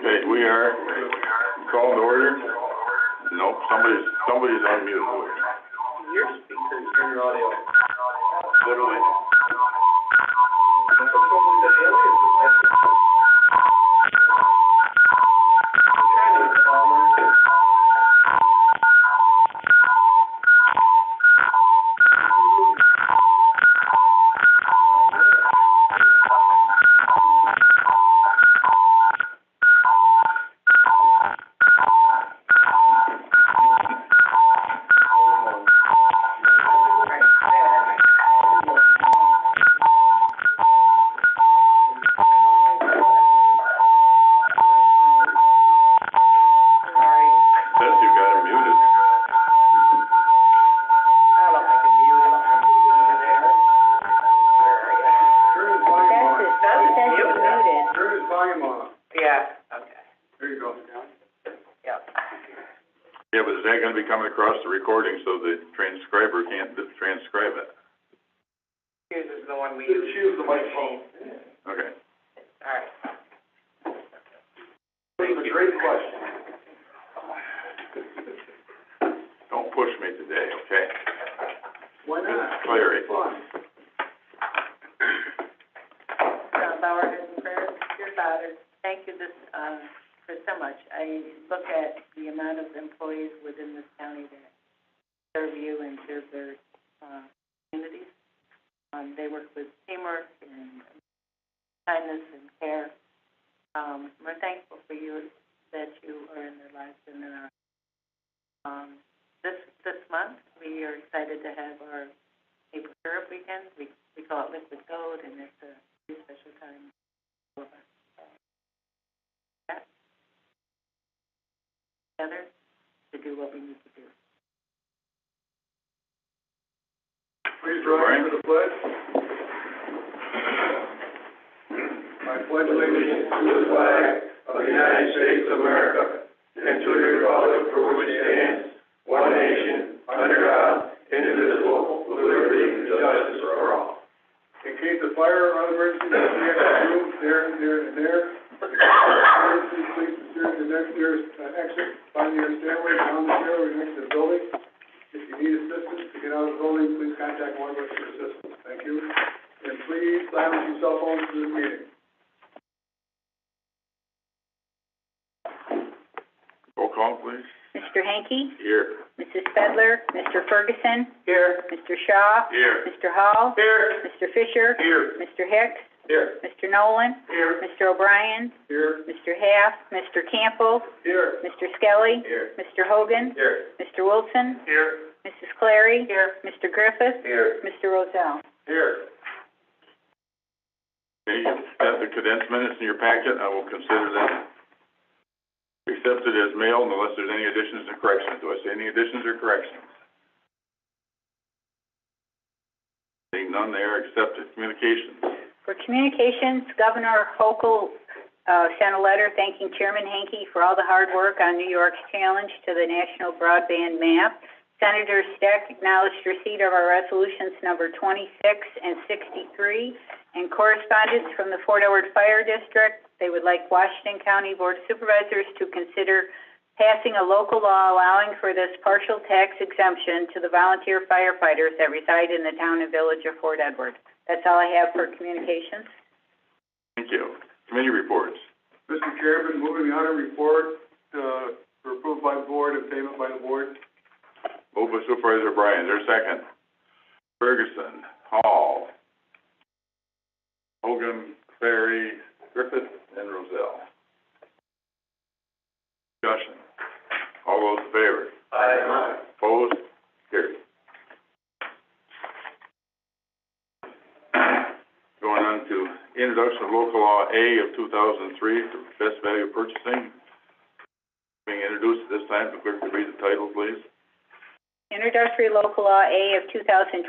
Okay, we are called to order. Nope, somebody's on mute. Your speakers, turn your audio. What do we? Yeah, but is that gonna be coming across the recording so the transcriber can't transcribe it? Here's is the one we use. Choose the microphone. Okay. All right. This is a great question. Don't push me today, okay? Why not? Clarity. Fun. Bauer, dear Father, thank you for so much. I look at the amount of employees within this county that serve you and serve their communities. They work with teamwork and kindness and care. We're thankful for you that you are in their lives and in our this month we are excited to have our April Syrup weekend. We call it Liquid Gold, and it's a very special time for us. Together to do what we need to do. Please rise for the pledge. I pledge allegiance to the flag of the United States of America and to the republic for which it stands, one nation, under God, indivisible, with liberty and justice for all. In case of fire or other emergency, we have a room there. Please secure the nearest exit, find your stairway, down the stairway next to the building. If you need assistance to get out of the building, please contact one of us for assistance. Thank you. And please silence your cell phones through the meeting. Roll call, please. Mr. Hanky? Here. Mrs. Spedler? Mr. Ferguson? Here. Mr. Shaw? Here. Mr. Hall? Here. Mr. Fisher? Here. Mr. Hicks? Here. Mr. Nolan? Here. Mr. O'Brien? Here. Mr. Half? Mr. Campbell? Here. Mr. Skelly? Here. Mr. Hogan? Here. Mr. Wilson? Here. Mrs. Clary? Here. Mr. Griffith? Here. Mr. Rozell? Here. Okay, you've got the condensed minutes in your packet. I will consider them accepted as mailed unless there's any additions or corrections. Do I see any additions or corrections? Seeing none, they are accepted. Communications. For communications, Governor Hochul sent a letter thanking Chairman Hanke for all the hard work on New York's challenge to the national broadband map. Senator Steck acknowledged receipt of our resolutions number 26 and 63 and correspondence from the Fort Edward Fire District. They would like Washington County Board of Supervisors to consider passing a local law allowing for this partial tax exemption to the volunteer firefighters that reside in the town and village of Fort Edward. That's all I have for communications. Thank you. Committee reports. Mr. Chairman, moving the item report for approved by the board and payment by the board. Moved by Supervisor Bryan. Is there a second? Ferguson, Hall, Hogan, Clary, Griffith, and Rozell. Discussion. All those in favor? Aye. Opposed? Carried. Going on to introduction of local law A of 2003 for best value purchasing. Being introduced at this time, the clerk to read the title, please. Introductory Local Law A of 2023,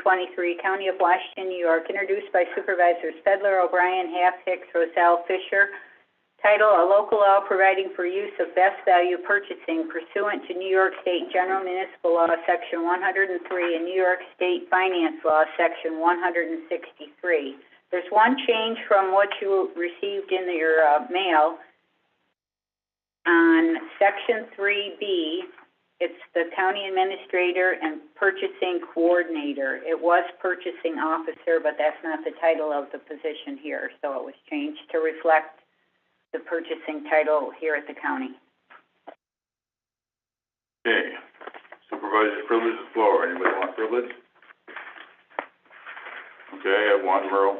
County of Washington, New York, introduced by Supervisors Spedler, O'Brien, Half, Hicks, Rozell, Fisher. Title, a local law providing for use of best value purchasing pursuant to New York State General Municipal Law, Section 103, and New York State Finance Law, Section 163. There's one change from what you received in your mail. on section 3B, it's the county administrator and purchasing coordinator. It was purchasing officer, but that's not the title of the position here, so it was changed to reflect the purchasing title here at the county. Okay, supervisor privilege of the floor, anybody want privilege? Okay, I have one, Merle.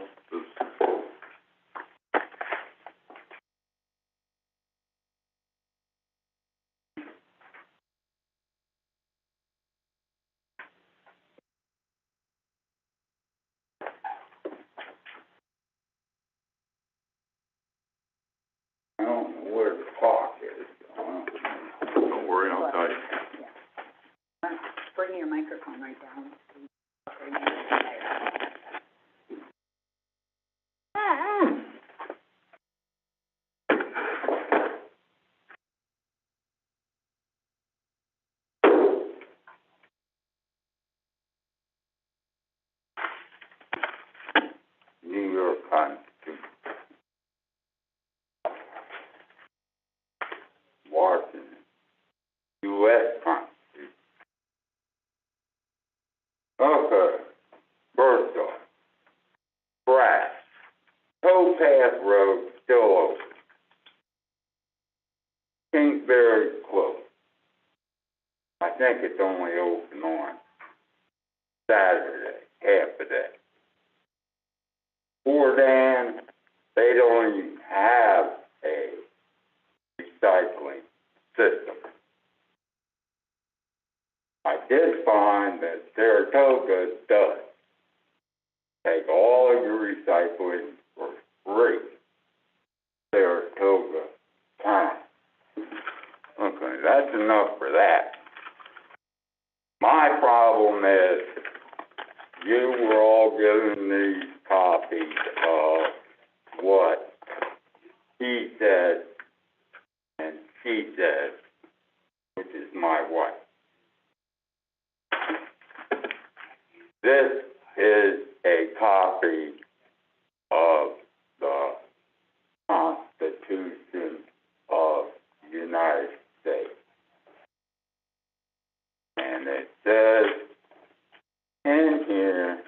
I don't know where the clock is. Don't worry, I'll tell you. Bring your microphone right down. New York Constitution. Washington. U.S. Constitution. Okay. First off, Brass. Towpath Road still open. Kingsbury closed. I think it's only open on Saturday, half a day. Fordan, they don't even have a recycling system. I did find that Saratoga does. Take all of your recycling for free. Saratoga County. Okay, that's enough for that. My problem is, you were all given these copies of what he said and she said, which is my wife. This is a copy of the Constitution of the United States. And it says in here,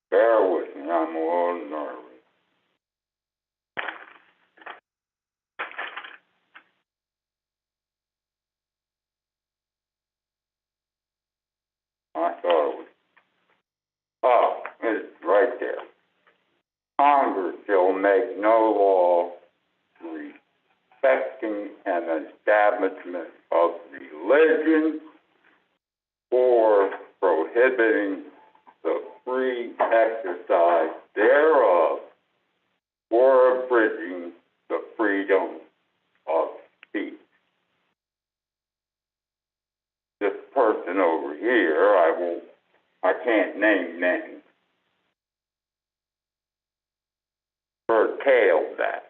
bear with me, I'm a little nervous. I thought it was, oh, it's right there. Congress shall make no law respecting an establishment of religion or prohibiting the free exercise thereof or abridging the freedom of speech. This person over here, I can't name names, curtailed that.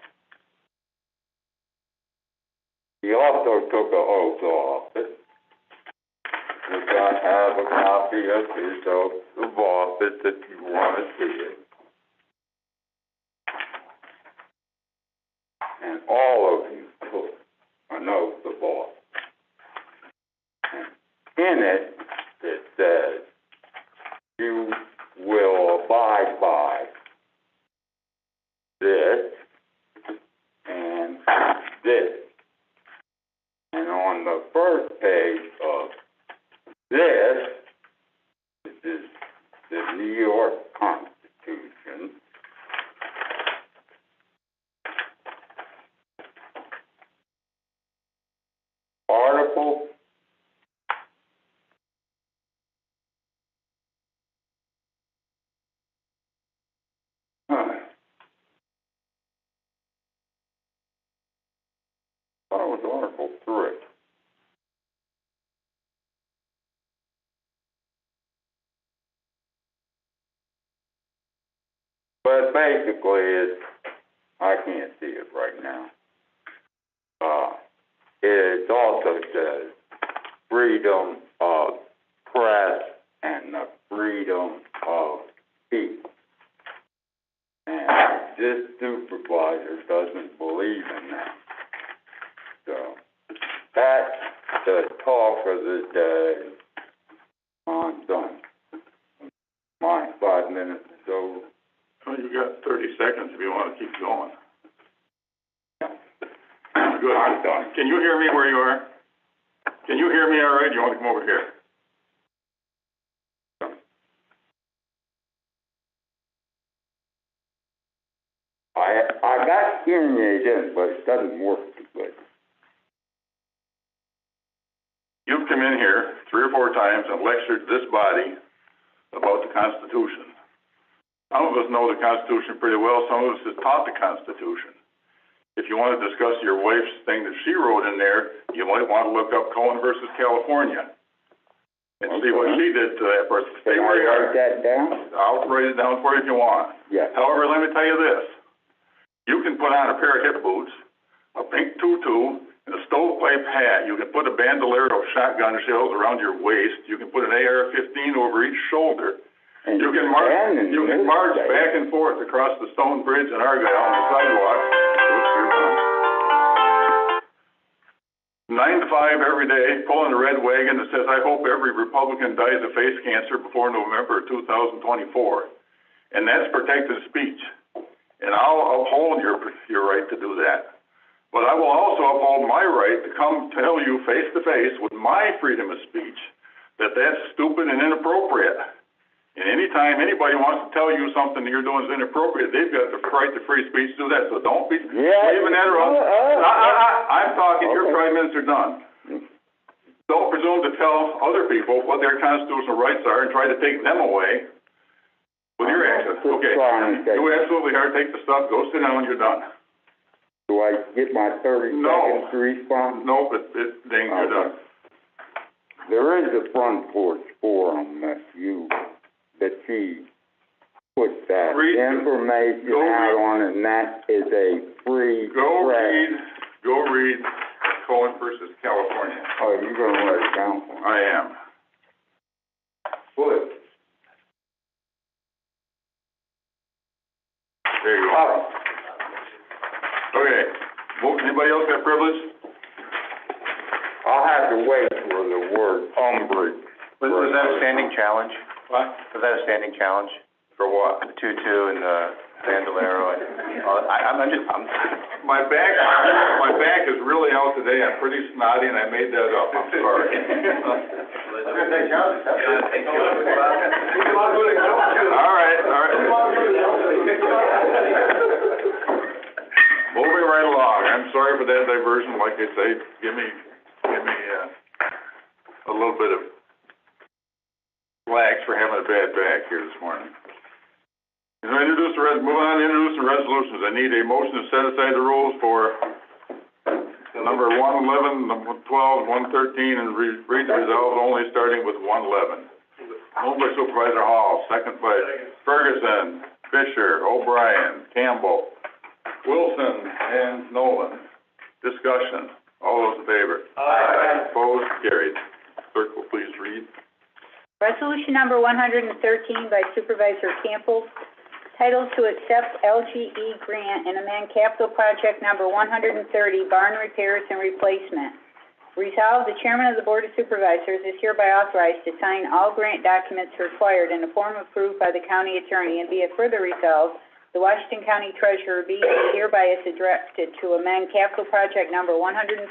He also took an oath of office, which I have a copy of his oath of office if you want to see it. And all of you took an oath of office. And in it, it says, you will abide by this and this. And on the first page of this is the New York Constitution. Article I thought it was Article 3. But basically, I can't see it right now. It also says freedom of press and the freedom of speech. And this supervisor doesn't believe in that. So, that's the talk of the day. I'm done. My 5 minutes is over. Well, you got 30 seconds if you want to keep going. Good. I'm done. Can you hear me where you are? Can you hear me all right? You want to come over here? I got hearing aids in, but it doesn't work too good. You've come in here 3 or 4 times and lectured this body about the Constitution. Some of us know the Constitution pretty well. Some of us have taught the Constitution. If you want to discuss your wife's thing that she wrote in there, you might want to look up Cohen versus California and see what she did to that person. Stay where you are. Can I write that down? I'll write it down for you if you want. Yeah. However, let me tell you this. You can put on a pair of hip boots, a pink tutu, and a stovepipe hat. You can put a bandolier of shotgun shells around your waist. You can put an AR-15 over each shoulder. And You can march back and forth across the stone bridge in Argyle on the sidewalk. Oops, you're done. 9 to 5 every day, pulling a red wagon that says, I hope every Republican dies of face cancer before November 2024. And that's protected speech. And I'll uphold your right to do that. But I will also uphold my right to come tell you face to face with my freedom of speech that that's stupid and inappropriate. And anytime anybody wants to tell you something that you're doing is inappropriate, they've got the right to free speech to do that. So don't be waving that around. I'm talking, your 5 minutes are done. Don't presume to tell other people what their constitutional rights are and try to take them away with your actions. Okay, you absolutely are. Take the stuff, go sit down, you're done. Do I get my 30 seconds to respond? Nope, it's ding, you're done. There is a front porch forum that she put that information out on, and that is a free Go read Cohen versus California. Oh, you're gonna write it down for me? I am. Good. There you go. Okay, anybody else got privilege? I'll have to wait for the word umbrage. Was that a standing challenge? What? Was that a standing challenge? For what? The tutu and the bandolero and, My back is really out today. I'm pretty snotty and I made that up. I'm sorry. All right. Moving right along. I'm sorry for that diversion. Like I say, give me a little bit of slack for having a bad back here this morning. Moving on to introduce the resolutions. I need a motion to set aside the rules for number 111, number 12, 113, and read the resolves only starting with 111. Moved by Supervisor Hall, second by Ferguson, Fisher, O'Brien, Campbell, Wilson, and Nolan. Discussion. All those in favor? Aye. Opposed? Carried. Clerk will please read. Resolution number 113 by Supervisor Campbell, titled to accept LGE grant and amend capital project number 130, barn repairs and replacement. Resolved, the Chairman of the Board of Supervisors is hereby authorized to sign all grant documents required in a form approved by the County Attorney, and be it further resolved, the Washington County Treasurer be hereby is directed to amend capital project number 130,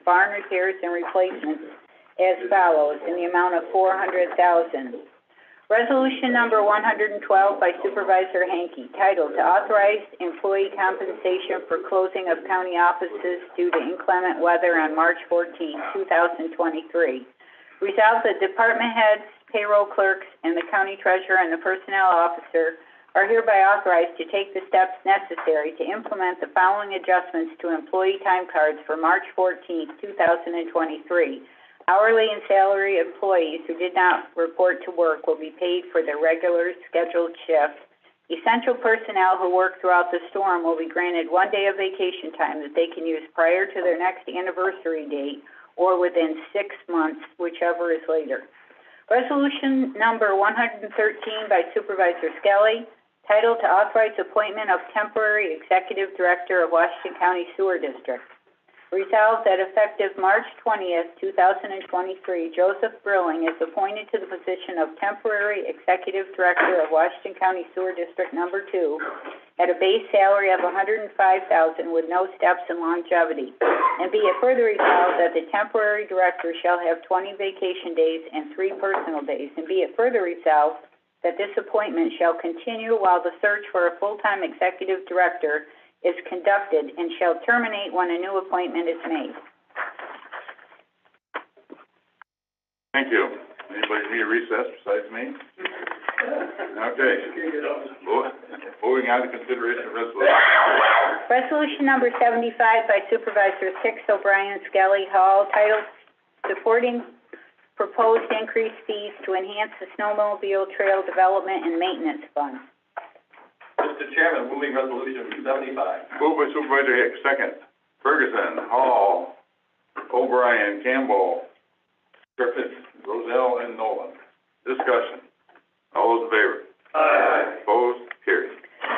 barn repairs and replacements, as follows, in the amount of $400,000. Resolution number 112 by Supervisor Hanke, titled to authorize employee compensation for closing of county offices due to inclement weather on March 14, 2023. Resolved that department heads, payroll clerks, and the county treasurer and the personnel officer are hereby authorized to take the steps necessary to implement the following adjustments to employee time cards for March 14, 2023. Hourly and salary employees who did not report to work will be paid for their regular scheduled shift. Essential personnel who work throughout the storm will be granted 1 day of vacation time that they can use prior to their next anniversary date or within 6 months, whichever is later. Resolution number 113 by Supervisor Skelly, titled to authorize appointment of temporary executive director of Washington County Sewer District. Resolved that effective March 20th, 2023, Joseph Brilling is appointed to the position of temporary executive director of Washington County Sewer District Number 2 at a base salary of $105,000 with no steps in longevity. And be it further resolved that the temporary director shall have 20 vacation days and 3 personal days. And be it further resolved that this appointment shall continue while the search for a full-time executive director is conducted and shall terminate when a new appointment is made. Thank you. Anybody need a recess besides me? Okay. Moving on to consideration of resolution. Resolution number 75 by Supervisors Hicks, O'Brien, Skelly, Hall, titled Supporting Proposed Increased Fees to Enhance the Snowmobile Trail Development and Maintenance Fund. Mr. Chairman, moving resolution 75. Moved by Supervisor Hicks, second. Ferguson, Hall, O'Brien, Campbell, Griffith, Rozell, and Nolan. Discussion. All those in favor? Aye. Opposed? Carried.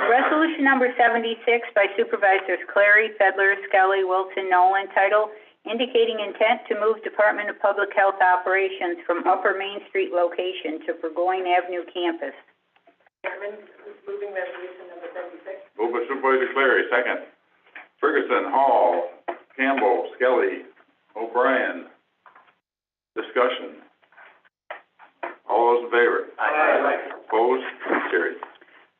Resolution number 76 by Supervisors Clary, Fedler, Skelly, Wilson, Nolan, title indicating intent to move Department of Public Health operations from Upper Main Street location to Burgoyne Avenue campus. Chairman, moving resolution number 76. Moved by Supervisor Clary, second. Ferguson, Hall, Campbell, Skelly, O'Brien. Discussion. All those in favor? Aye. Opposed? Carried.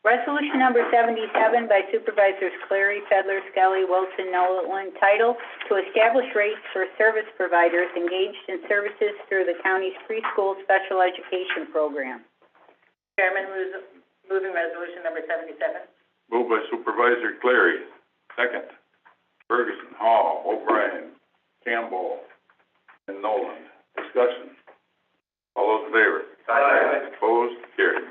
Resolution number 77 by Supervisors Clary, Fedler, Skelly, Wilson, Nolan, title to establish rates for service providers engaged in services through the county's preschool special education program. Chairman, moving resolution number 77. Moved by Supervisor Clary, second. Ferguson, Hall, O'Brien, Campbell, and Nolan. Discussion. All those in favor? Aye. Opposed? Carried.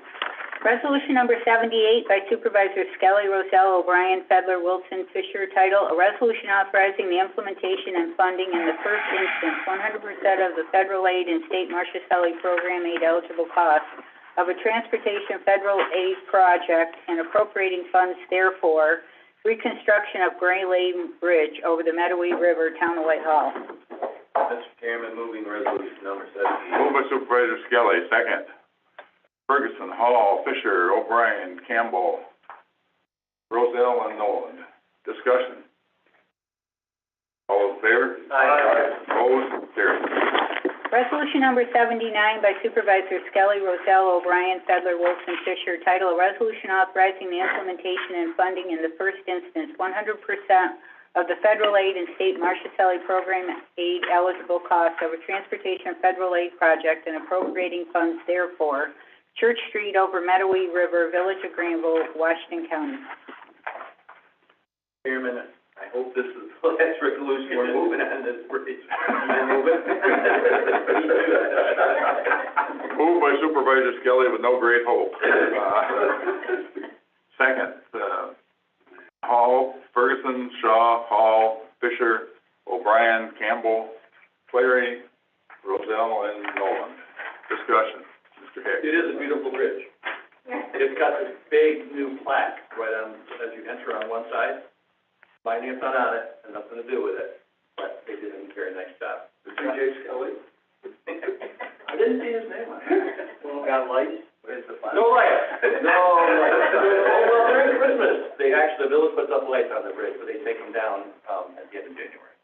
Resolution number 78 by Supervisors Skelly, Rosell, O'Brien, Fedler, Wilson, Fisher, title, a resolution authorizing the implementation and funding in the first instance 100% of the federal aid and state Marshall program aid eligible costs of a transportation federal aid project and appropriating funds therefore, reconstruction of Gray Lane Bridge over the Medowee River, Town of Whitehall. Mr. Chairman, moving resolution number 78. Moved by Supervisor Skelly, second. Ferguson, Hall, Fisher, O'Brien, Campbell, Rozell, and Nolan. Discussion. All in favor? Aye. Opposed? Carried. Resolution number 79 by Supervisors Skelly, Rosell, O'Brien, Fedler, Wilson, Fisher, title, a resolution authorizing the implementation and funding in the first instance 100% of the federal aid and state Marshall program aid eligible costs of a transportation federal aid project and appropriating funds therefore, Church Street over Medowee River, Village of Granville, Washington County. Chairman, I hope this is the last resolution we're moving on this bridge. Moved by Supervisor Skelly with no great hope. Second, Hall, Ferguson, Shaw, Hall, Fisher, O'Brien, Campbell, Clary, Rozell, and Nolan. Discussion. Mr. Hicks. It is a beautiful bridge. It's got this big new plaque right on, as you enter on one side. My name's not on it, and nothing to do with it, but they did a very nice job. J. Skelly? I didn't see his name on it. Well, got lights? Where's the plaque? No lights. No lights. Well, during Christmas, the village puts up lights on the bridge, but they take them down, at the end of January.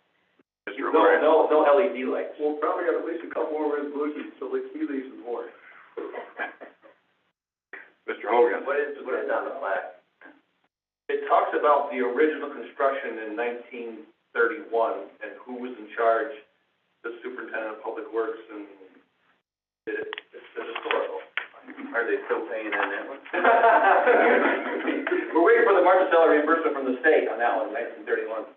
Mr. O'Brien. No LED lights. We'll probably got at least a couple more resolutions till they see these and more. Mr. Hogan. What is on the plaque? It talks about the original construction in 1931 and who was in charge, the superintendent of public works, and it's historical. Are they still paying on that one? We're waiting for the Marshall reimbursement from the state on that one, 1931.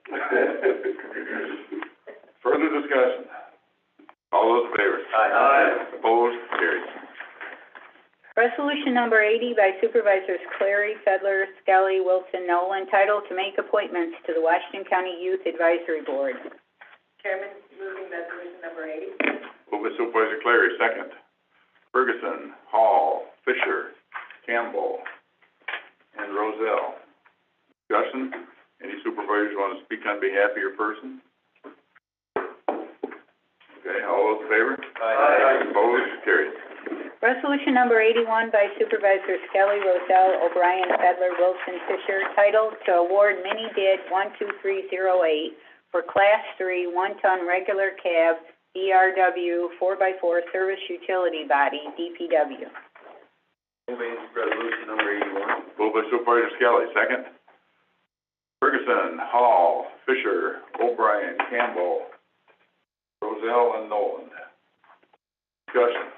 Further discussion. All those in favor? Aye. Opposed? Carried. Resolution number 80 by Supervisors Clary, Fedler, Skelly, Wilson, Nolan, title to make appointments to the Washington County Youth Advisory Board. Chairman, moving resolution number 80. Moved by Supervisor Clary, second. Ferguson, Hall, Fisher, Campbell, and Rozell. Discussion? Any supervisors want to speak on behalf of your person? Okay, all those in favor? Aye. Opposed? Carried. Resolution number 81 by Supervisors Skelly, Rozell, O'Brien, Fedler, Wilson, Fisher, titled to award mini bid 12308 for Class 3 one-ton regular cab DRW 4x4 service utility body, DPW. Moving resolution number 81. Moved by Supervisor Skelly, second. Ferguson, Hall, Fisher, O'Brien, Campbell, Rozell, and Nolan. Discussion.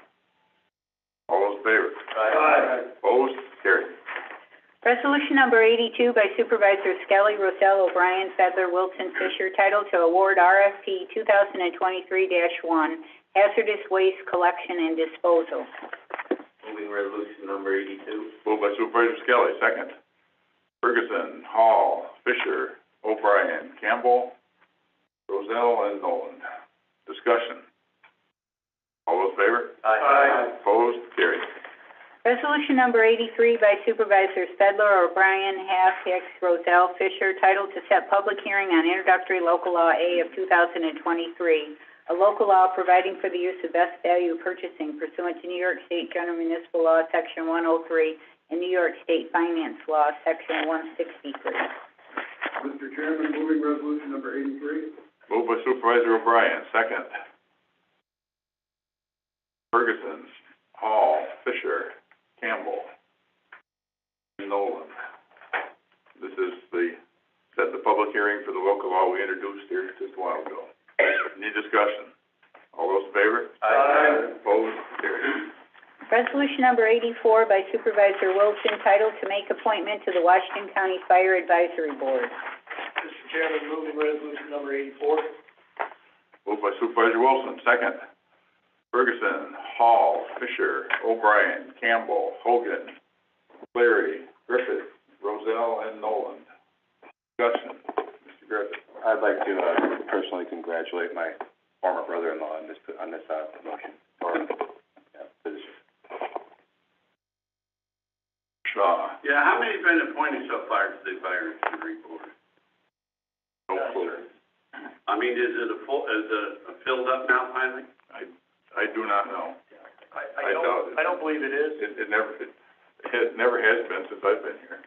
All those in favor? Aye. Opposed? Carried. Resolution number 82 by Supervisors Skelly, Rozell, O'Brien, Fedler, Wilson, Fisher, titled to award RFP 2023-1 hazardous waste collection and disposal. Moving resolution number 82. Moved by Supervisor Skelly, second. Ferguson, Hall, Fisher, O'Brien, Campbell, Rozell, and Nolan. Discussion. All those in favor? Aye. Opposed? Carried. Resolution number 83 by Supervisors Fedler, O'Brien, Half, Hicks, Rozell, Fisher, titled to set public hearing on introductory local law A of 2023, a local law providing for the use of best value purchasing pursuant to New York State General Municipal Law, Section 103, and New York State Finance Law, Section 163. Mr. Chairman, moving resolution number 83. Moved by Supervisor O'Brien, second. Ferguson, Hall, Fisher, Campbell, and Nolan. This is set the public hearing for the local law we introduced here just a while ago. Any discussion? All those in favor? Aye. Opposed? Carried. Resolution number 84 by Supervisor Wilson, titled to make appointment to the Washington County Fire Advisory Board. Mr. Chairman, moving resolution number 84. Moved by Supervisor Wilson, second. Ferguson, Hall, Fisher, O'Brien, Campbell, Hogan, Clary, Griffith, Rozell, and Nolan. Discussion. Mr. Griffith. I'd like to, personally congratulate my former brother-in-law on this promotion, or, position. Shaw. Yeah, how many have been appointed so far to the fire advisory board? No clue. I mean, is it filled up now finally? I do not know. I don't believe it is. It never has been since I've been here.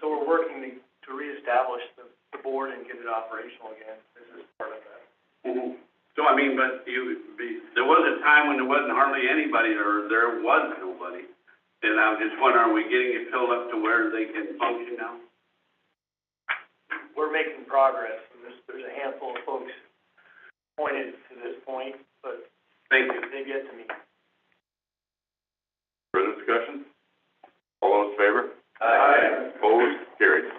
So we're working to reestablish the board and get it operational again. This is part of that. Mm-hmm. So, I mean, but there was a time when there wasn't hardly anybody, or there was nobody. And I was just wondering, are we getting it filled up to where they can function now? We're making progress, and there's a handful of folks appointed to this point, but Thank you. they've yet to meet. Further discussion? All those in favor? Aye. Opposed? Carried.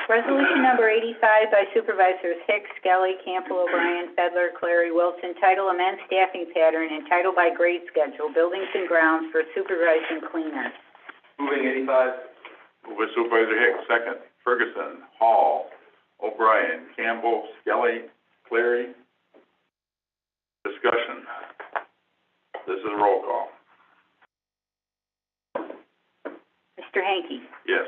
Resolution number 85 by Supervisors Hicks, Skelly, Campbell, O'Brien, Fedler, Clary, Wilson, title amend staffing pattern and title by grade schedule, buildings and grounds for supervising cleaners. Moving 85. Moved by Supervisor Hicks, second. Ferguson, Hall, O'Brien, Campbell, Skelly, Clary. Discussion. This is a roll call. Mr. Hanky? Yes.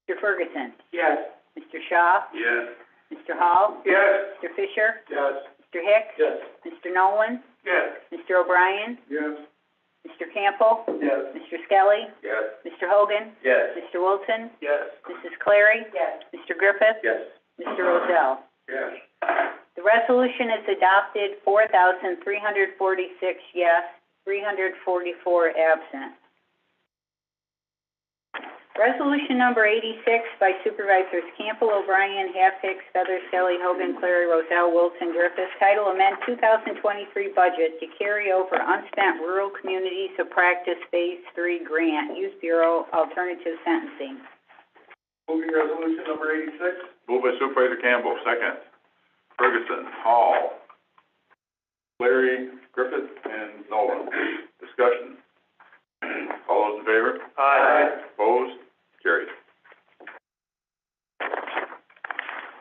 Mr. Ferguson? Yes. Mr. Shaw? Yes. Mr. Hall? Yes. Mr. Fisher? Yes. Mr. Hicks? Yes. Mr. Nolan? Yes. Mr. O'Brien? Yes. Mr. Campbell? Yes. Mr. Skelly? Yes. Mr. Hogan? Yes. Mr. Wilson? Yes. Mrs. Clary? Yes. Mr. Griffith? Yes. Mr. Rozell? Yes. The resolution is adopted, 4,346 yes, 344 absent. Resolution number 86 by Supervisors Campbell, O'Brien, Half, Hicks, Feather, Skelly, Hogan, Clary, Rozell, Wilson, Griffith, title amend 2023 budget to carry over unspent rural communities of practice phase 3 grant, Youth Bureau alternative sentencing. Moving resolution number 86. Moved by Supervisor Campbell, second. Ferguson, Hall, Clary, Griffith, and Nolan. Discussion. All those in favor? Aye. Opposed? Carried.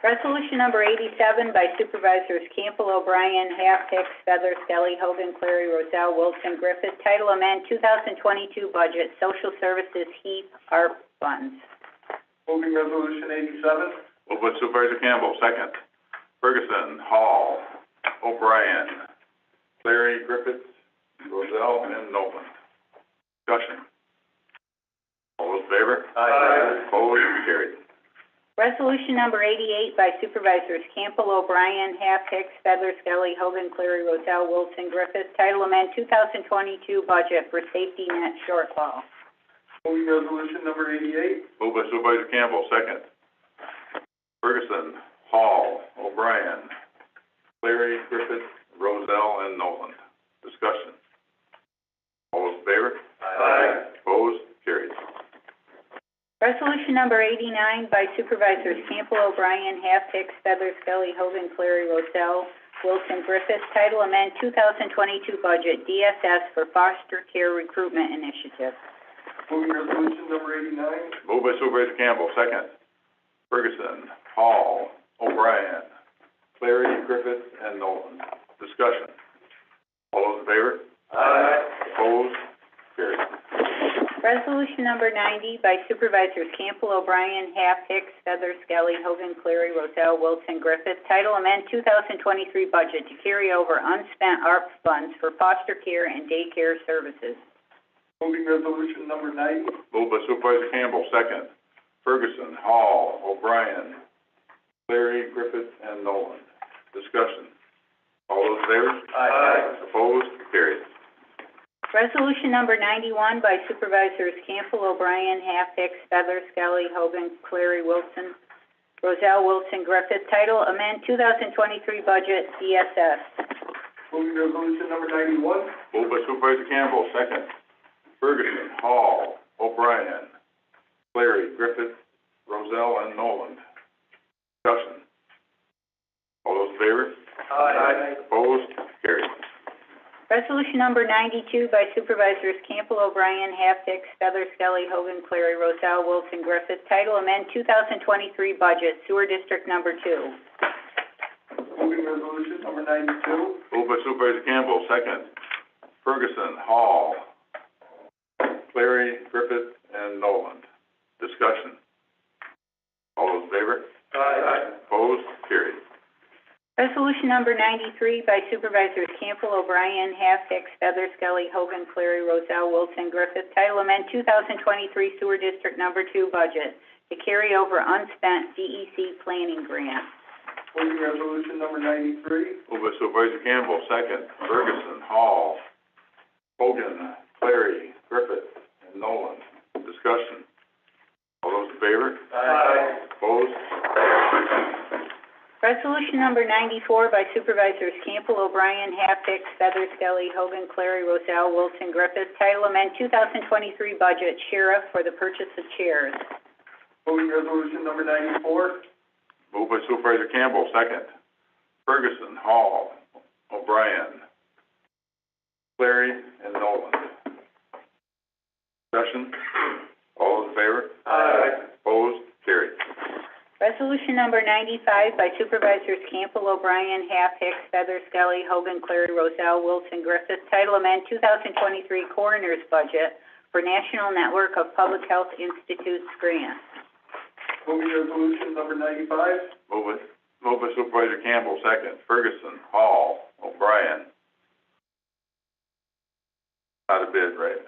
Resolution number 87 by Supervisors Campbell, O'Brien, Half, Hicks, Feather, Skelly, Hogan, Clary, Rozell, Wilson, Griffith, title amend 2022 budget, social services HEAP ARP funds. Moving resolution 87. Moved by Supervisor Campbell, second. Ferguson, Hall, O'Brien, Cleary, Griffiths, Rozell, and Nolan. Discussion. All those in favor? Aye. Opposed? Carried. Resolution number 88 by Supervisors Campbell, O'Brien, Half, Hicks, Fedler, Skelly, Hogan, Cleary, Rozell, Wilson, Griffith, title amend 2022 budget for safety net shortfall. Moving resolution number 88. Moved by Supervisor Campbell, second. Ferguson, Hall, O'Brien, Cleary, Griffith, Rozell, and Nolan. Discussion. All those in favor? Aye. Opposed? Carried. Resolution number 89 by Supervisors Campbell, O'Brien, Half, Hicks, Fedler, Skelly, Hogan, Cleary, Rozell, Wilson, Griffith, title amend 2022 budget, DSS for foster care recruitment initiative. Moving resolution number 89. Moved by Supervisor Campbell, second. Ferguson, Hall, O'Brien, Cleary, Griffith, and Nolan. Discussion. All those in favor? Aye. Opposed? Carried. Resolution number 90 by Supervisors Campbell, O'Brien, Half, Hicks, Feather, Skelly, Hogan, Cleary, Rozell, Wilson, Griffith, title amend 2023 budget to carry over unspent ARP funds for foster care and daycare services. Moving resolution number 90. Moved by Supervisor Campbell, second. Ferguson, Hall, O'Brien, Cleary, Griffith, and Nolan. Discussion. All those in favor? Aye. Opposed? Carried. Resolution number 91 by Supervisors Campbell, O'Brien, Half, Hicks, Feather, Skelly, Hogan, Cleary, Wilson, Rozell, Wilson, Griffith, title amend 2023 budget, DSS. Moving resolution number 91. Moved by Supervisor Campbell, second. Ferguson, Hall, O'Brien, Cleary, Griffith, Rozell, and Nolan. Discussion. All those in favor? Aye. Opposed? Carried. Resolution number 92 by Supervisors Campbell, O'Brien, Half, Hicks, Feather, Skelly, Hogan, Cleary, Rozell, Wilson, Griffith, title amend 2023 budget, sewer district number 2. Moving resolution number 92. Moved by Supervisor Campbell, second. Ferguson, Hall, Cleary, Griffith, and Nolan. Discussion. All those in favor? Aye. Opposed? Carried. Resolution number 93 by Supervisors Campbell, O'Brien, Half, Hicks, Feather, Skelly, Hogan, Cleary, Rozell, Wilson, Griffith, title amend 2023 sewer district number 2 budget to carry over unspent DEC planning grant. Moving resolution number 93. Moved by Supervisor Campbell, second. Ferguson, Hall, Hogan, Cleary, Griffith, and Nolan. Discussion. All those in favor? Aye. Opposed? Resolution number 94 by Supervisors Campbell, O'Brien, Half, Hicks, Feather, Skelly, Hogan, Cleary, Rozell, Wilson, Griffith, title amend 2023 budget, sheriff for the purchase of chairs. Moving resolution number 94. Moved by Supervisor Campbell, second. Ferguson, Hall, O'Brien, Cleary, and Nolan. Discussion. All those in favor? Aye. Opposed? Carried. Resolution number 95 by Supervisors Campbell, O'Brien, Half, Hicks, Feather, Skelly, Hogan, Cleary, Rozell, Wilson, Griffith, title amend 2023 coroner's budget for National Network of Public Health Institutes grant. Moving resolution number 95. Moved by Supervisor Campbell, second. Ferguson, Hall, O'Brien. Not a bid, right?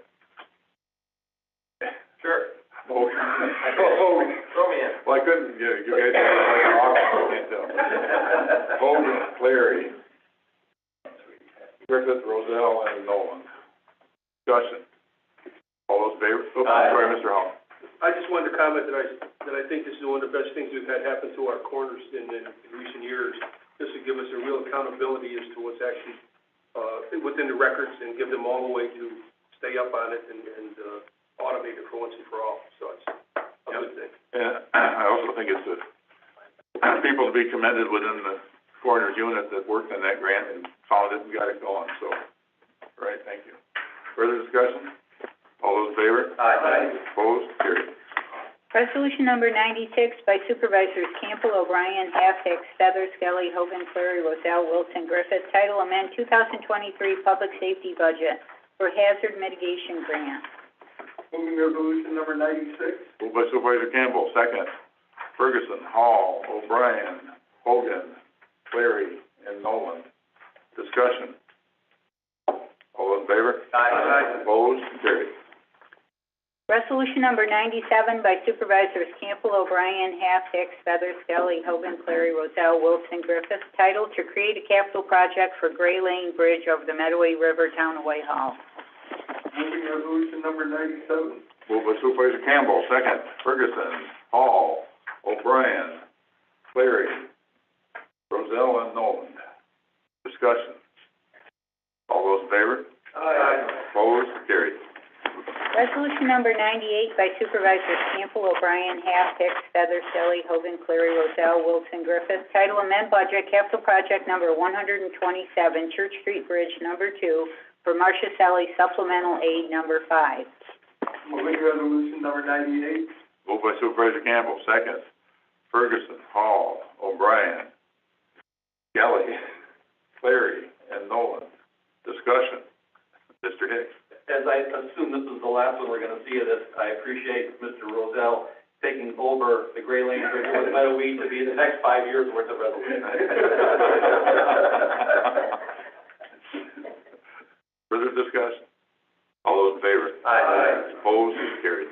Sure. Motion. Throw me in. Well, I couldn't, you guys have like an auction, I can't tell. Hogan, Cleary, Griffith, Rozell, and Nolan. Discussion. All those in favor? Oh, sorry, Mr. Hall. I just wanted to comment that I think this is one of the best things we've had happen to our coroners in recent years. This would give us a real accountability as to what's actually, within the records and give them all the way to stay up on it and automate it for once and for all. So it's a good thing. And I also think it's people to be commended within the coroner's unit that worked on that grant and found it and got it going, so, right, thank you. Further discussion? All those in favor? Aye. Opposed? Carried. Resolution number 96 by Supervisors Campbell, O'Brien, Half, Hicks, Feather, Skelly, Hogan, Cleary, Rozell, Wilson, Griffith, title amend 2023 public safety budget for hazard mitigation grant. Moving resolution number 96. Moved by Supervisor Campbell, second. Ferguson, Hall, O'Brien, Hogan, Clary, and Nolan. Discussion. All those in favor? Aye. Opposed? Carried. Resolution number 97 by Supervisors Campbell, O'Brien, Half, Hicks, Feathers, Skelly, Hogan, Clary, Rozell, Wilson, Griffith, titled to create a capital project for Gray Lane Bridge over the Medway River, Town of Whitehall. Moving resolution number 97. Moved by Supervisor Campbell, second. Ferguson, Hall, O'Brien, Clary, Rozell, and Nolan. Discussion. All those in favor? Aye. Opposed? Carried. Resolution number 98 by Supervisors Campbell, O'Brien, Half, Hicks, Feathers, Skelly, Hogan, Clary, Rozell, Wilson, Griffith, title amend budget, capital project number 127, Church Street Bridge number 2, for Marcia Selly supplemental aid number 5. Moving resolution number 98. Moved by Supervisor Campbell, second. Ferguson, Hall, O'Brien, Kelly, Clary, and Nolan. Discussion. Mr. Hicks. As I assume this is the last one we're gonna see of this, I appreciate Mr. Rozell taking over the Gray Lane Bridge with Meadowweed to be the next 5 years' worth of resolution. Further discussion? All those in favor? Aye. Opposed? Carried.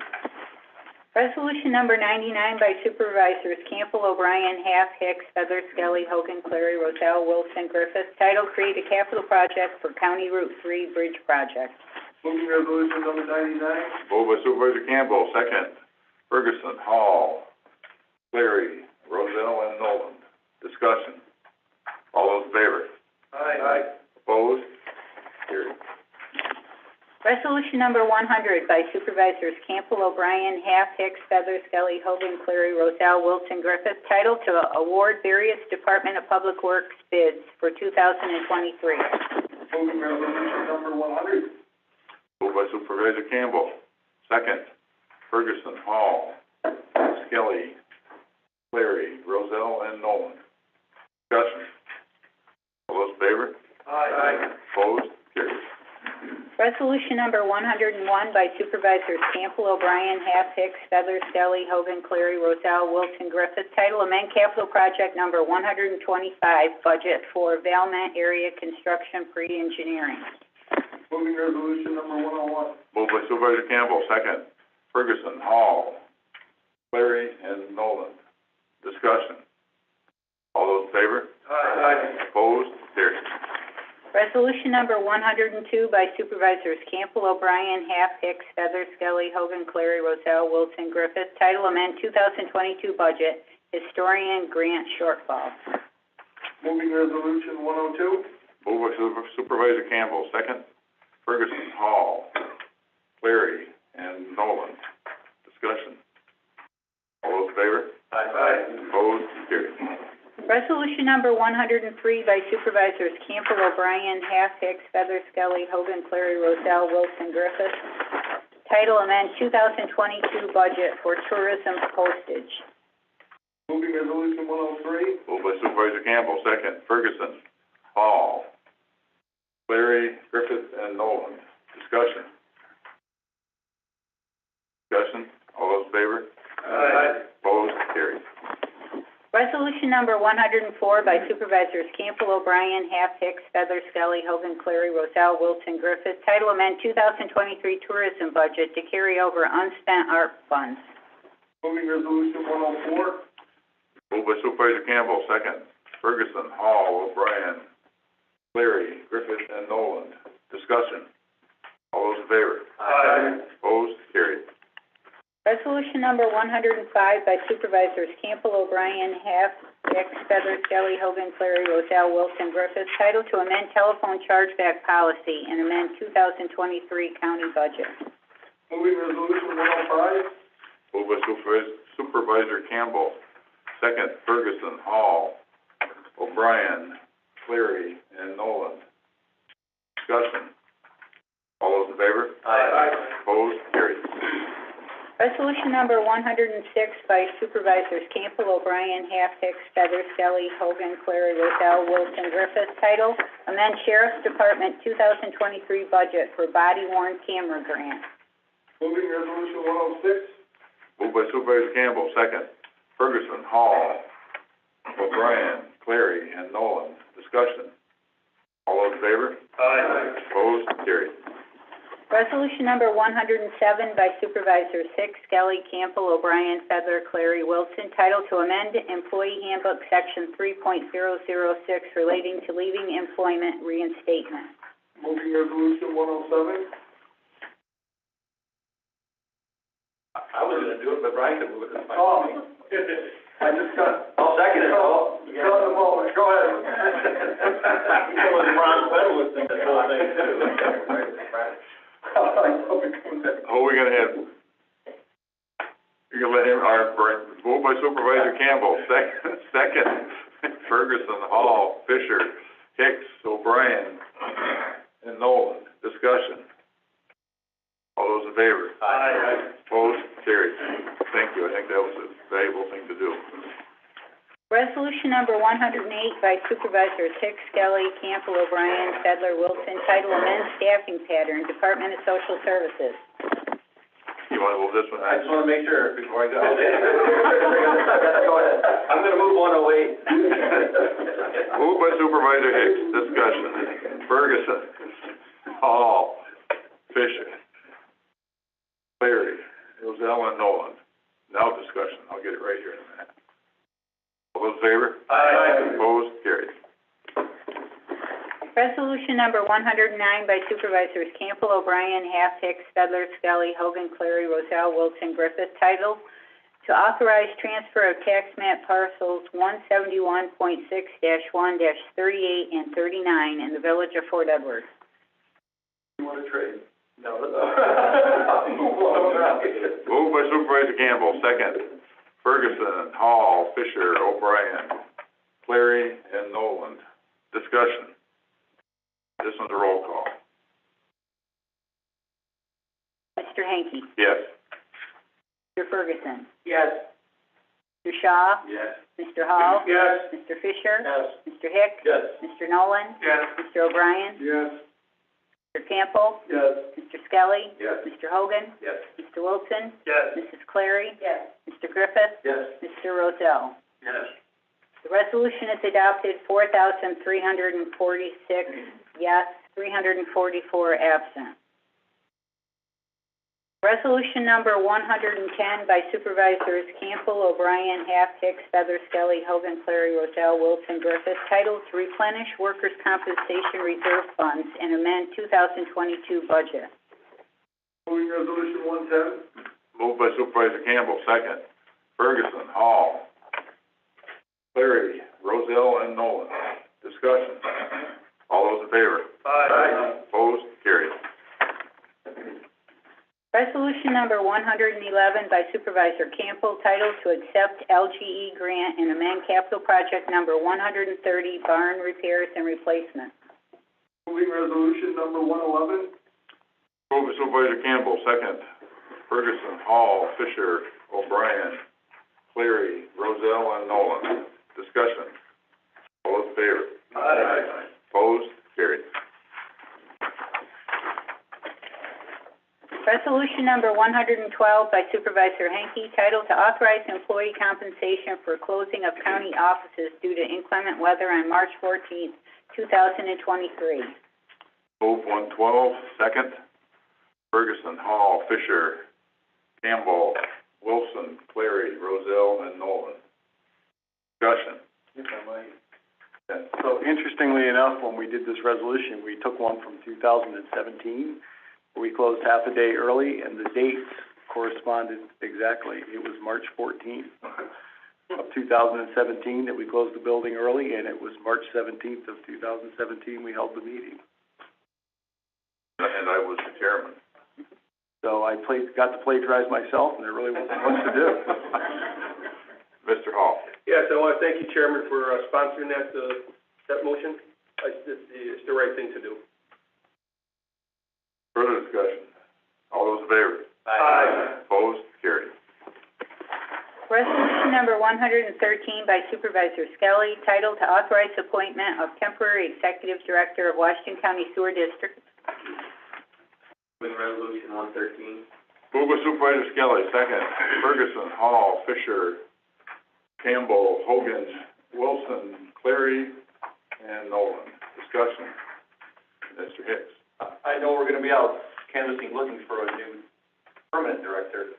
Resolution number 99 by Supervisors Campbell, O'Brien, Half, Hicks, Feathers, Skelly, Hogan, Clary, Rozell, Wilson, Griffith, title create a capital project for County Route 3 Bridge Project. Moving resolution number 99. Moved by Supervisor Campbell, second. Ferguson, Hall, Clary, Rozell, and Nolan. Discussion. All those in favor? Aye. Opposed? Carried. Resolution number 100 by Supervisors Campbell, O'Brien, Half, Hicks, Feathers, Skelly, Hogan, Clary, Rozell, Wilson, Griffith, title to award various Department of Public Works bids for 2023. Moving resolution number 100. Moved by Supervisor Campbell, second. Ferguson, Hall, Skelly, Clary, Rozell, and Nolan. Discussion. All those in favor? Aye. Opposed? Carried. Resolution number 101 by Supervisors Campbell, O'Brien, Half, Hicks, Feathers, Skelly, Hogan, Clary, Rozell, Wilson, Griffith, title amend capital project number 125, budget for Valmet area construction pre-engineering. Moving resolution number 101. Moved by Supervisor Campbell, second. Ferguson, Hall, Clary, and Nolan. Discussion. All those in favor? Aye. Opposed? Carried. Resolution number 102 by Supervisors Campbell, O'Brien, Half, Hicks, Feathers, Skelly, Hogan, Clary, Rozell, Wilson, Griffith, title amend 2022 budget, historian grant shortfall. Moving resolution 102. Moved by Supervisor Campbell, second. Ferguson, Hall, Clary, and Nolan. Discussion. All those in favor? Aye. Opposed? Carried. Resolution number 103 by Supervisors Campbell, O'Brien, Half, Hicks, Feathers, Skelly, Hogan, Clary, Rozell, Wilson, Griffith, title amend 2022 budget for tourism postage. Moving resolution 103. Moved by Supervisor Campbell, second. Ferguson, Hall, Clary, Griffith, and Nolan. Discussion. Discussion. All those in favor? Aye. Opposed? Carried. Resolution number 104 by Supervisors Campbell, O'Brien, Half, Hicks, Feathers, Skelly, Hogan, Clary, Rozell, Wilson, Griffith, title amend 2023 tourism budget to carry over unspent ARP funds. Moving resolution 104. Moved by Supervisor Campbell, second. Ferguson, Hall, O'Brien, Clary, Griffith, and Nolan. Discussion. All those in favor? Aye. Opposed? Carried. Resolution number 105 by Supervisors Campbell, O'Brien, Half, Hicks, Feathers, Skelly, Hogan, Clary, Rozell, Wilson, Griffith, title to amend telephone chargeback policy and amend 2023 county budget. Moving resolution 105. Moved by Supervisor Campbell, second. Ferguson, Hall, O'Brien, Clary, and Nolan. Discussion. All those in favor? Aye. Opposed? Carried. Resolution number 106 by Supervisors Campbell, O'Brien, Half, Hicks, Feather, Skelly, Hogan, Clary, Roselle, Wilson, Griffith. Title, amend Sheriff's Department 2023 budget for body worn camera grant. Moving resolution 106. Moved by Supervisor Campbell, second. Ferguson, Hall, O'Brien, Clary, and Nolan. Discussion. All those in favor? Aye. Opposed? Carried. Resolution number 107 by Supervisors Hicks, Skelly, Campbell, O'Brien, Feather, Clary, Wilson. Title, to amend Employee Handbook Section 3.006 relating to leaving employment reinstatement. Moving resolution 107. I was gonna do it, but Brian can move it, that's fine. Oh, I just got, I'll second it, Paul. you got the moment, go ahead. So was Ron Bedowitz in this whole thing too. Who are we gonna have? You're gonna let him, moved by Supervisor Campbell, second, Ferguson, Hall, Fisher, Hicks, O'Brien, and Nolan. Discussion. All those in favor? Aye. Opposed? Carried. Thank you. I think that was a valuable thing to do. Resolution number 108 by Supervisors Hicks, Skelly, Campbell, O'Brien, Fedler, Wilson. Title, amend staffing pattern, Department of Social Services. You wanna move this one? I just wanna make sure before I go. Go ahead. I'm gonna move 108. Moved by Supervisor Hicks. Discussion. Ferguson, Hall, Fisher, Clary, Roselle, and Nolan. Now discussion. I'll get it right here in a minute. All those in favor? Aye. Opposed? Carried. Resolution number 109 by Supervisors Campbell, O'Brien, Half, Hicks, Fedler, Skelly, Hogan, Clary, Roselle, Wilson, Griffith. Title, to authorize transfer of tax map parcels 171.6-1-38 and 39 in the village of Fort Edward. You wanna trade? No, Moved by Supervisor Campbell, second. Ferguson, Hall, Fisher, O'Brien, Clary, and Nolan. Discussion. This one's a roll call. Mr. Hanky, Yes. Mr. Ferguson, Yes. Mr. Shaw, Yes. Mr. Hall, Yes. Mr. Fisher, Yes. Mr. Hicks, Yes. Mr. Nolan, Yes. Mr. O'Brien, Yes. Mr. Campbell, Yes. Mr. Skelly, Yes. Mr. Hogan, Yes. Mr. Wilson, Yes. Mrs. Clary, Yes. Mr. Griffith, Yes. Mr. Roselle. Yes. The resolution is adopted, 4,346 yes, 344 absent. Resolution number 110 by Supervisors Campbell, O'Brien, Half, Hicks, Feather, Skelly, Hogan, Clary, Roselle, Wilson, Griffith. Title, to replenish workers' compensation reserve funds and amend 2022 budget. Moving resolution 110. Moved by Supervisor Campbell, second. Ferguson, Hall, Clary, Roselle, and Nolan. Discussion. All those in favor? Aye. Opposed? Carried. Resolution number 111 by Supervisor Campbell, titled to accept LGE grant and amend capital project number 130, barn repairs and replacement. Moving resolution number 111. Moved by Supervisor Campbell, second. Ferguson, Hall, Fisher, O'Brien, Cleary, Roselle, and Nolan. Discussion. All those in favor? Aye. Opposed? Carried. Resolution number 112 by Supervisor Henke, titled to authorize employee compensation for closing of county offices due to inclement weather on March 14th, 2023. Move 112, second. Ferguson, Hall, Fisher, Campbell, Wilson, Cleary, Roselle, and Nolan. Discussion. If I might. Yes. So interestingly enough, when we did this resolution, we took one from 2017, where we closed half a day early, and the dates corresponded exactly. It was March 14th of 2017 that we closed the building early, and it was March 17th of 2017 we held the meeting. And I was the chairman. So I got to plagiarize myself, and there really wasn't much to do. Mr. Hall. Yes, I want to thank you, Chairman, for sponsoring that motion. It's the right thing to do. Further discussion. All those in favor? Aye. Opposed? carried. Resolution number 113 by Supervisor Skelly, titled to authorize appointment of temporary executive director of Washington County Sewer District. Move resolution 113. Moved by Supervisor Skelly, second. Ferguson, Hall, Fisher, Campbell, Hogan, Wilson, Clary, and Nolan. Discussion. Mr. Hicks. I know we're gonna be out canvassing, looking for a new permanent director.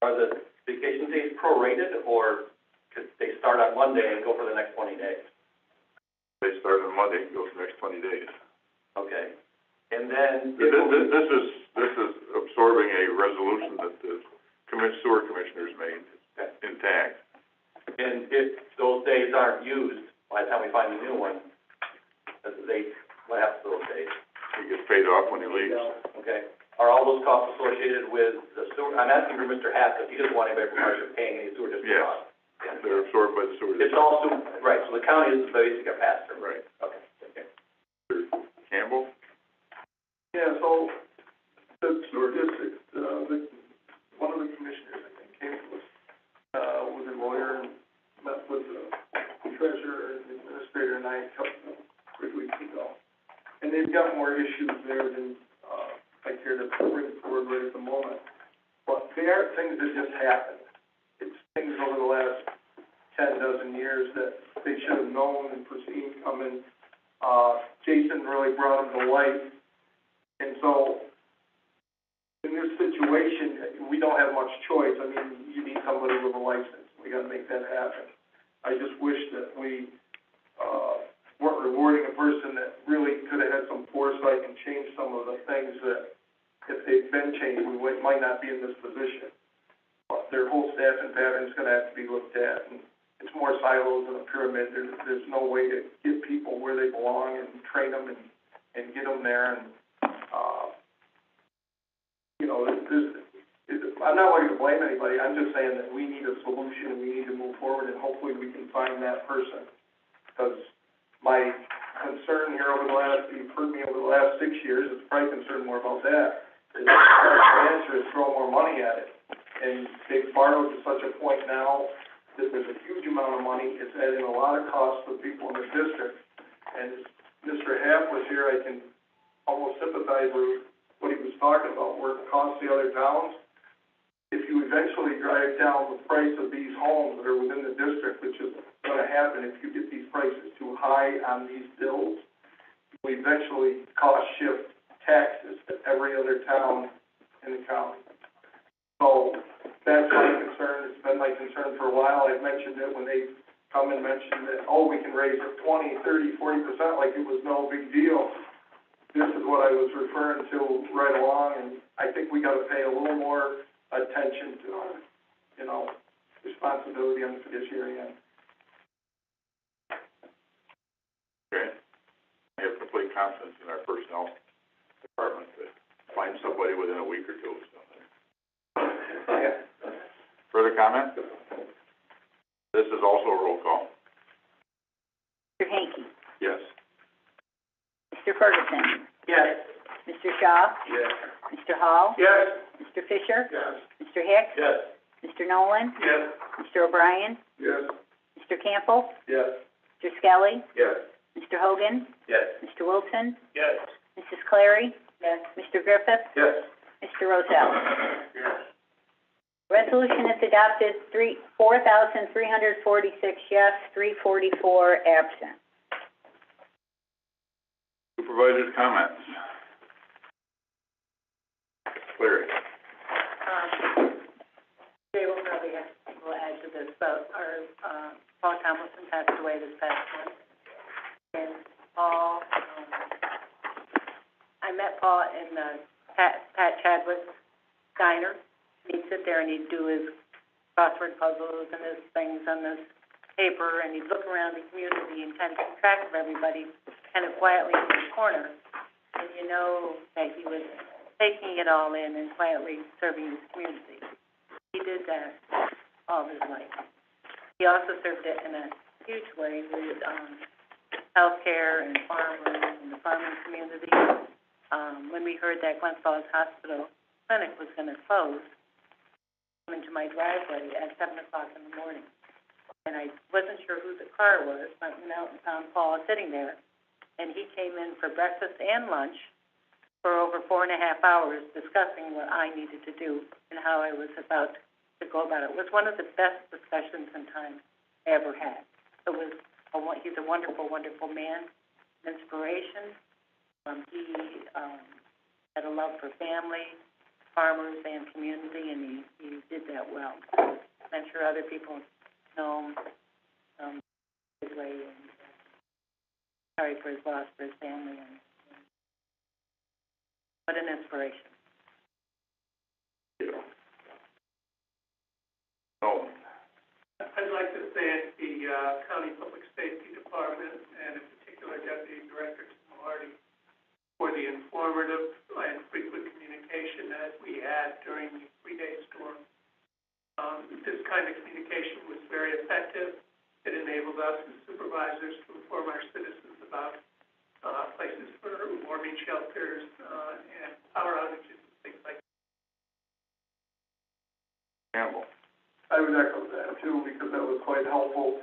Are the vacation days prorated, or could they start on Monday and go for the next 20 days? They start on Monday and go for the next 20 days. Okay. And then... This is absorbing a resolution that the sewer commissioners made intact. And if those days aren't used, by the time we find a new one, what happens to those days? He gets paid off when he leaves. Okay. Are all those costs associated with the sewer? I'm asking for Mr. Hatt, because he doesn't want anybody from Marshall paying any sewer district Yes. costs. Yeah. They're absorbed by the sewer It's district. all sewer, right, so the county is basically a pass-through. Right. Okay. Okay. Campbell? Yeah, so, the sewer district, one of the commissioners, I think, came to us, was a lawyer, and met with the treasurer and the administrator and I a couple, 3 weeks ago. And they've got more issues there than, I care to bring forward right at the moment. But they aren't things that just happen. It's things over the last 10 dozen years that they should have known and foreseen coming. Jason really brought them to light. And so, in this situation, we don't have much choice. I mean, you need somebody with a license. We gotta make that happen. I just wish that we, weren't rewarding a person that really could have had some foresight and changed some of the things that, if they've been changed, we might not be in this position. But their whole staffing pattern is gonna have to be looked at, and it's more silos than a pyramid. There's no way to get people where they belong and train them and get them there, and, you know, I'm not looking to blame anybody. I'm just saying that we need a solution, and we need to move forward, and hopefully we can find that person. Because my concern here over the last, you've heard me over the last 6 years, it's probably concerned more about that, is the answer is throw more money at it. And they've borrowed to such a point now that there's a huge amount of money. It's adding a lot of costs for people in the district. And as Mr. Haff was here, I can almost sympathize with what he was talking about, where it costs the other towns. If you eventually drive down the price of these homes that are within the district, which is gonna happen if you get these prices too high on these bills, we eventually cost shift taxes to every other town in the county. So, that's my concern. It's been my concern for a while. I've mentioned it when they come and mention that, oh, we can raise it 20, 30, 40%, like it was no big deal. This is what I was referring to right along, and I think we gotta pay a little more attention to our, you know, responsibility on the fiduciary end. Okay. I have complete confidence in our personnel department to find somebody within a week or two, so. Further comment? This is also a roll call. Mr. Hanky, Yes. Mr. Ferguson, Yes. Mr. Shaw, Yes. Mr. Hall, Yes. Mr. Fisher, Yes. Mr. Hicks, Yes. Mr. Nolan, Yes. Mr. O'Brien, Yes. Mr. Campbell, Yes. Mr. Skelly, Yes. Mr. Hogan, Yes. Mr. Wilson, Yes. Mrs. Clary, Yes. Mr. Griffith, Yes. Mr. Rozell. Yes. Resolution is adopted, 4,346 yes, 344 absent. Supervisors' comments. Clear. Jay will probably will add to this, but our, Paul Tomlinson passed away this past month. And Paul, I met Paul in the Pat Chadwick's diner. He'd sit there and he'd do his crossword puzzles and his things on this paper, and he'd look around the community and kind of keep track of everybody kind of quietly in the corner. And you know that he was taking it all in and quietly serving his community. He did that all his life. He also served it in a huge way with, healthcare and farmers and the farming community. When we heard that Glen Falls Hospital Clinic was gonna close, come into my driveway at 7 o'clock in the morning. And I wasn't sure who the car was, but I went out and found Paul sitting there. And he came in for breakfast and lunch for over 4.5 hours discussing what I needed to do and how I was about to go about it. It was one of the best discussions and times I ever had. He's a wonderful, wonderful man, inspiration. He had a love for family, farmers, and community, and he did that well. I'm sure other people know him his way, and sorry for his loss for his family, and what an inspiration. So, I'd like to thank the, County Public Safety Department, and in particular Deputy Director Marty, for the informative and frequent communication that we had during the 3-day storm. This kind of communication was very effective. It enabled us as supervisors to inform our citizens about places for warming shelters and power outages and things like that. Campbell. I would echo that too, because that was quite helpful.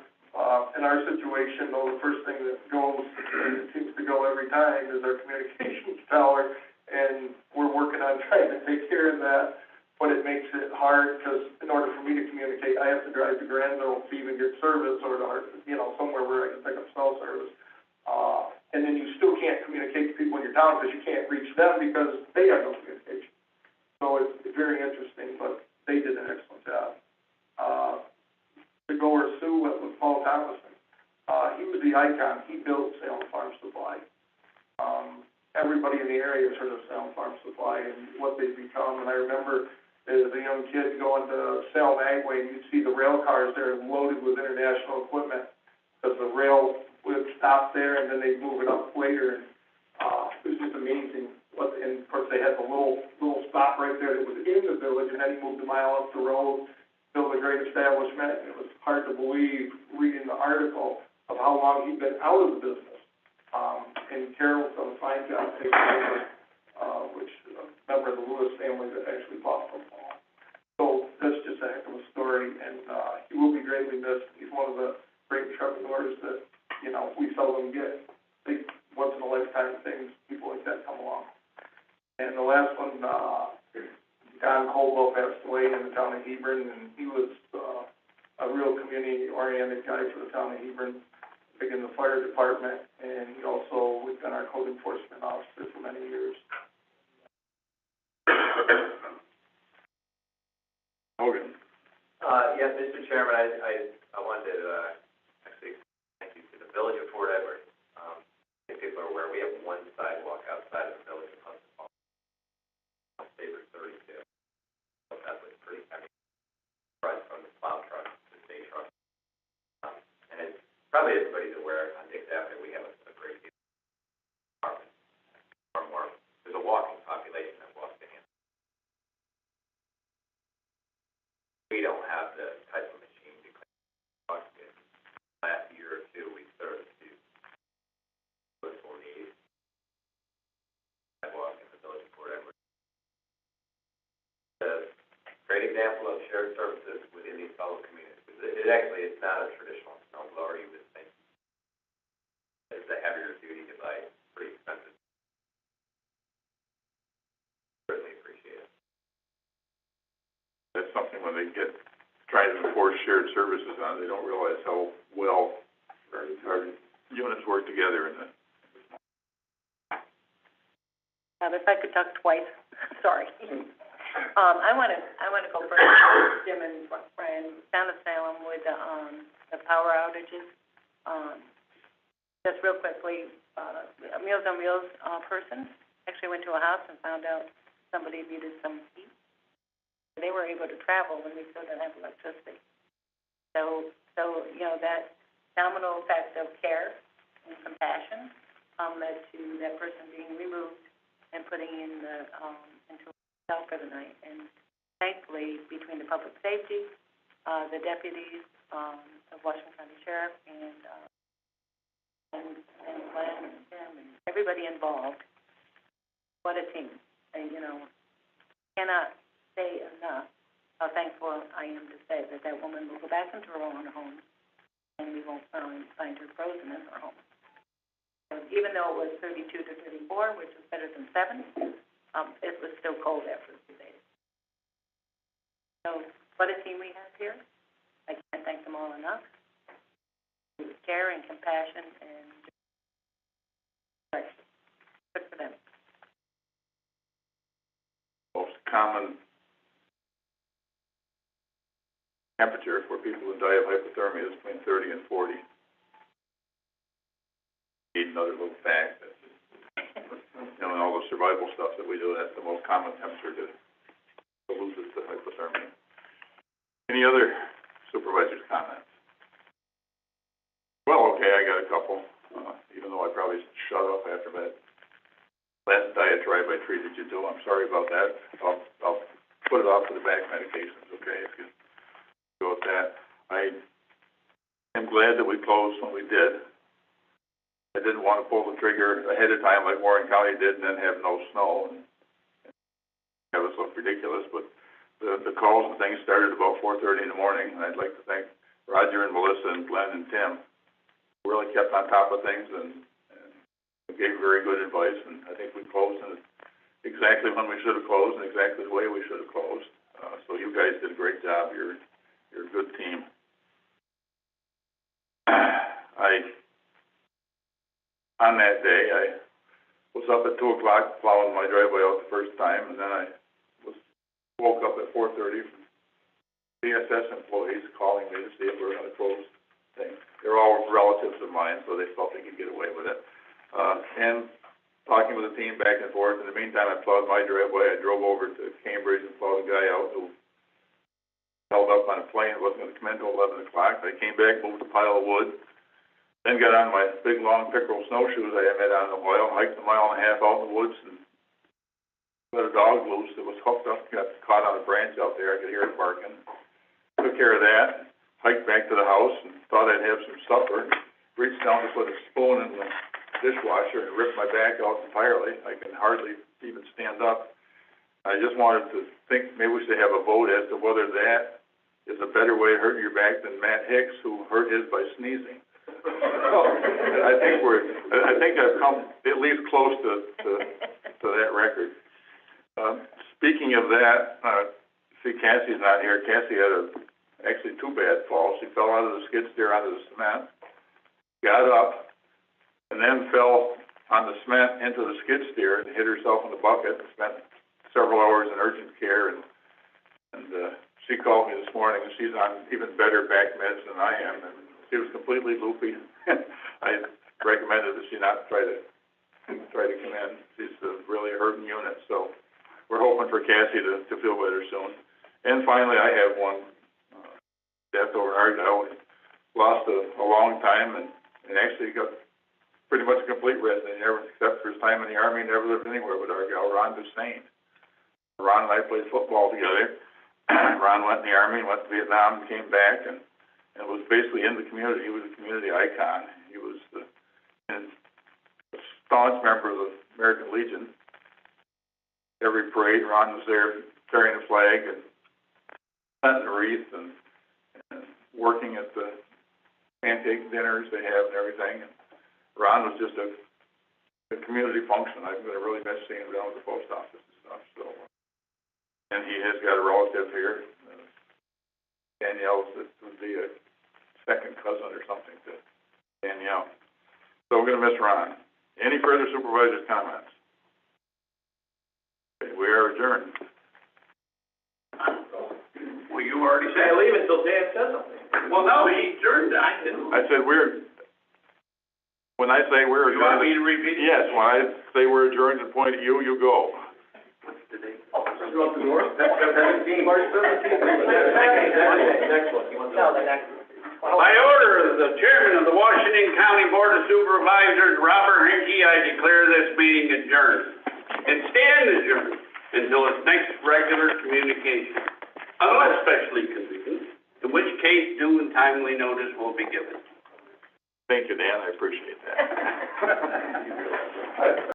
In our situation, though, the first thing that goes, and it seems to go every time, is our communications tower, and we're working on trying to take care of that, but it makes it hard, because in order for me to communicate, I have to drive to Granville to even get service, or to, somewhere where I can pick up cell service. And then you still can't communicate to people in your town, because you can't reach them, because they have no communication. So it's very interesting, but they did an excellent job. The goer Sue with Paul Thomason, he was the icon. He built Salem Farm Supply. Everybody in the area has heard of Salem Farm Supply and what they've become. And I remember as a young kid going to Salem Agway, and you'd see the rail cars there loaded with international equipment, because the rail would stop there and then they'd move it up later. And it was just amazing. And of course they had the little stop right there that was in the village, and then he moved a mile up the road, built a great establishment, and it was hard to believe, reading the article, of how long he'd been out of the business. And Carol's done a fine job taking over, which a member of the Lewis family that actually bought from Paul. So that's just a heck of a story, and he will be greatly missed. He's one of the great entrepreneurs that, we seldom get. Big once-in-a-lifetime things, people like that come along. And the last one, Don Colwell passed away in the town of Hebron, and he was a real community-oriented guy for the town of Hebron, big in the fire department, and he also was been our code enforcement officer for many years. Hogan. Yes, Mr. Chairman, I wanted to actually thank you to the Village of Fort Edward. I think people are aware we have one sidewalk outside of the Village of Hudson Falls, Sabre 32. So that's what's pretty heavy, right from the plow truck to the state truck. And it's probably everybody's aware on Dix Avenue we have a great deal of more. There's a walking population that walks the hand. We don't have the type of machine to clean walk. Last year or two, we started to will need sidewalk in the Village of Fort Edward. A great example of shared services within these fellow communities. It actually is not a traditional snow blower. You would think it's a heavier duty device, pretty expensive. Certainly appreciate it. That's something when they try to enforce shared services on, they don't realize how well our units work together in that. If I could talk twice, sorry. I want to go first, Jim and Brian, down to Salem with the power outages. Just real quickly, a Meals on Wheels person actually went to a house and found out somebody needed some heat. They were able to travel when we still didn't have electricity. So that domino effect of care and compassion led to that person being removed and putting in into a cell for the night. And thankfully, between the public safety, the deputies, the Washington County Sheriff, and Glenn and Tim and everybody involved, what a team. And, cannot say enough how thankful I am to say that that woman will go back into her own home, and we won't find her frozen in her home. So even though it was 32 to 34, which is better than 7, it was still cold after a few days. So what a team we have here. I can't thank them all enough. With care and compassion and good for them. Most common temperature for people who die of hypothermia is between 30 and 40. Need another little fact that, and all the survival stuff that we do, that's the most common temperature to lose it to hypothermia. Any other supervisors' comments? Well, okay, I got a couple, even though I probably shut up after that last diatribe I treated you to. I'm sorry about that. I'll put it off to the back medications, okay, if you go with that. I am glad that we closed when we did. I didn't want to pull the trigger ahead of time like Warren County did and then have no snow. That was look ridiculous, but the calls and things started about 4:30 in the morning, and I'd like to thank Roger and Melissa and Glenn and Tim, who really kept on top of things and gave very good advice, and I think we closed exactly when we should have closed and exactly the way we should have closed. So you guys did a great job. You're a good team. On that day, I was up at 2 o'clock plowing my driveway out the first time, and then I woke up at 4:30 from CSS employees calling me to see if we were going to close things. They're all relatives of mine, so they felt they could get away with it. And talking with the team back and forth. In the meantime, I plowed my driveway. I drove over to Cambridge and plowed a guy out who held up on a plane, wasn't going to come in until 11 o'clock. I came back, moved a pile of wood, then got on my big, long pickerel snowshoes I haven't had on in a while, hiked a mile and a half out in the woods and let a dog loose that was hooked up, got caught on a branch out there. I could hear it barking. Took care of that, hiked back to the house and thought I'd have some supper. Reached down to put a spoon in the dishwasher and ripped my back out entirely. I can hardly even stand up. I just wanted to think maybe we should have a vote as to whether that is a better way to hurt your back than Matt Hicks, who hurt his by sneezing. I think I've come at least close to that record. Speaking of that, see, Cassie's not here. Cassie had actually 2 bad falls. She fell out of the skid steer onto the cement, got up, and then fell on the cement into the skid steer and hit herself in the bucket and spent several hours in urgent care. And she called me this morning, and she's on even better back meds than I am. And she was completely loopy. I recommended that she not try to come in. She's really a hurting unit. So we're hoping for Cassie to feel better soon. And finally, I have one death over Argyle. We lost a long time and actually got pretty much a complete resident. Never, except for his time in the Army, never lived anywhere but Argyle. Ron Dusain. Ron and I played football together. Ron went in the Army, went to Vietnam, and came back, and was basically in the community. He was a community icon. He was a staunch member of the American Legion. Every parade, Ron was there carrying a flag and planting a wreath and working at the pancake dinners they have and everything. And Ron was just a community function. I'm going to really miss seeing him down at the post office and stuff. So, and he has got a relative here, Danielle, that would be a second cousin or something to Danielle. So we're going to miss Ron. Any further supervisors' comments? Okay, we are adjourned. Well, you already said. Can't leave until Dan says something. Well, no, he adjourned, I didn't. I said when I say we're You want adjourned. me to repeat it? Yes, when I say we're adjourned and point at you, you go. What's the date? Throughout the north? That's 17. March 17th. Next one. You want No, the next. By order of the chairman of the Washington County Board of Supervisors, Robert Hinkie, I declare this meeting adjourned and stand adjourned until its next regular communication, unless specially convened, in which case due and timely notice will be given. Thank you, Dan. I appreciate that.